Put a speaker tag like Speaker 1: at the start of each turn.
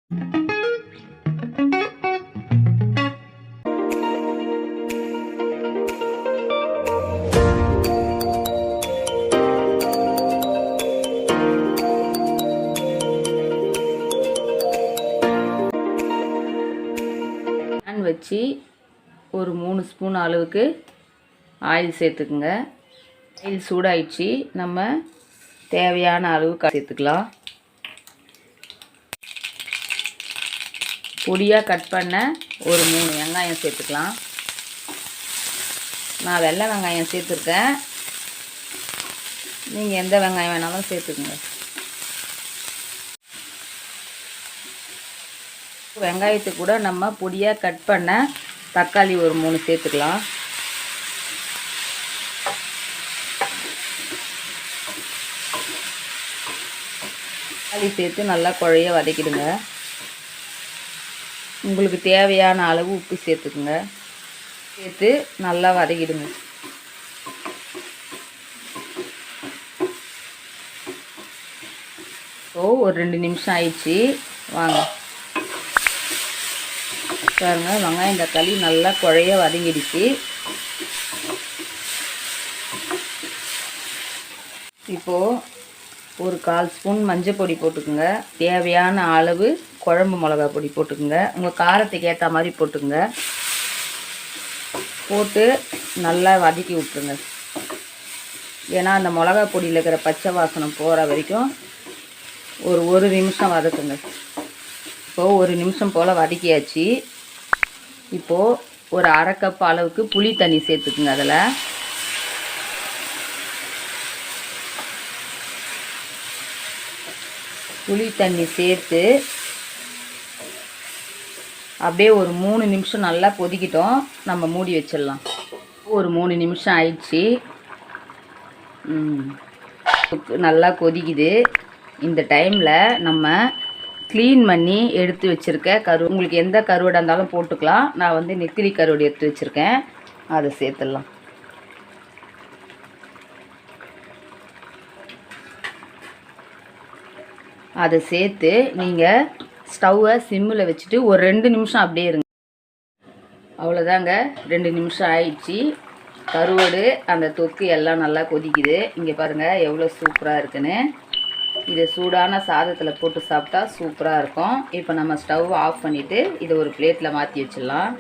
Speaker 1: வச்சு ஒரு 3 ஸ்பூன் அளவுக்கு ஆயில் சேர்த்துக்குங்க. ஆயில் சூடாயிடுச்சு. நம்ம தேவையான அளவு சேர்த்துக்கலாம். பொடியாக கட் பண்ண ஒரு 3 வெங்காயம் சேர்த்துக்கலாம். நான் வெள்ளை வெங்காயம் சேர்த்துருக்கேன். நீங்கள் எந்த வெங்காயம் வேணாலும் சேர்த்துக்குங்க. வெங்காயத்துக்கு கூட நம்ம பொடியாக கட் பண்ண தக்காளி ஒரு 3 சேர்த்துக்கலாம். தக்காளி சேர்த்து நல்லா குழைய வதக்கிடுங்க. உங்களுக்கு தேவையான அளவு உப்பு சேர்த்துக்குங்க. சேர்த்து நல்லா வதக்கிடுங்க. ஒரு 2 நிமிஷம் ஆயிடுச்சு. வாங்க பாருங்க, வெங்காயம் தக்காளி நல்லா குழைய வதங்கிடுச்சு. இப்போது ஒரு 1/4 ஸ்பூன் மஞ்சள் பொடி போட்டுக்குங்க. தேவையான அளவு குழம்பு மிளகா பொடி போட்டுக்குங்க. உங்கள் காரத்துக்கு ஏற்ற மாதிரி போட்டுக்குங்க. போட்டு நல்லா வதக்கி விட்டுருங்க. ஏன்னா அந்த மிளகா பொடியில் இருக்கிற பச்சை வாசனை போகிற வரைக்கும் ஒரு நிமிஷம் வதக்குங்க. இப்போது 1 நிமிஷம் போல் வதக்கியாச்சு. இப்போது ஒரு 1/2 கப் அளவுக்கு புளி தண்ணி சேர்த்துக்குங்க. அதில் புளி தண்ணி சேர்த்து அப்படியே ஒரு 3 நிமிஷம் நல்லா கொதிக்கிட்டோம். நம்ம மூடி வச்சிடலாம். ஒரு 3 நிமிஷம் ஆயிடுச்சு. நல்லா கொதிக்குது. இந்த டைமில் நம்ம க்ளீன் பண்ணி எடுத்து வச்சுருக்க உங்களுக்கு எந்த கருவாடாக இருந்தாலும் போட்டுக்கலாம். நான் வந்து நெத்திலி கருவாடு எடுத்து வச்சுருக்கேன். அதை சேர்த்துடலாம். அதை சேர்த்து நீங்கள் ஸ்டவ்வை சிம்மில் வச்சுட்டு ஒரு 2 நிமிஷம் அப்படியே இருங்க. அவ்வளோதாங்க, 2 நிமிஷம் ஆயிடுச்சு. கருவாடு அந்த தொக்கு எல்லாம் நல்லா கொதிக்குது. இங்கே பாருங்கள் எவ்வளோ சூப்பராக இருக்குன்னு. இதை சூடான சாதத்தில் போட்டு சாப்பிட்டா சூப்பராக இருக்கும். இப்போ நம்ம ஸ்டவ் ஆஃப் பண்ணிவிட்டு இதை ஒரு பிளேட்டில் மாற்றி வச்சிடலாம்.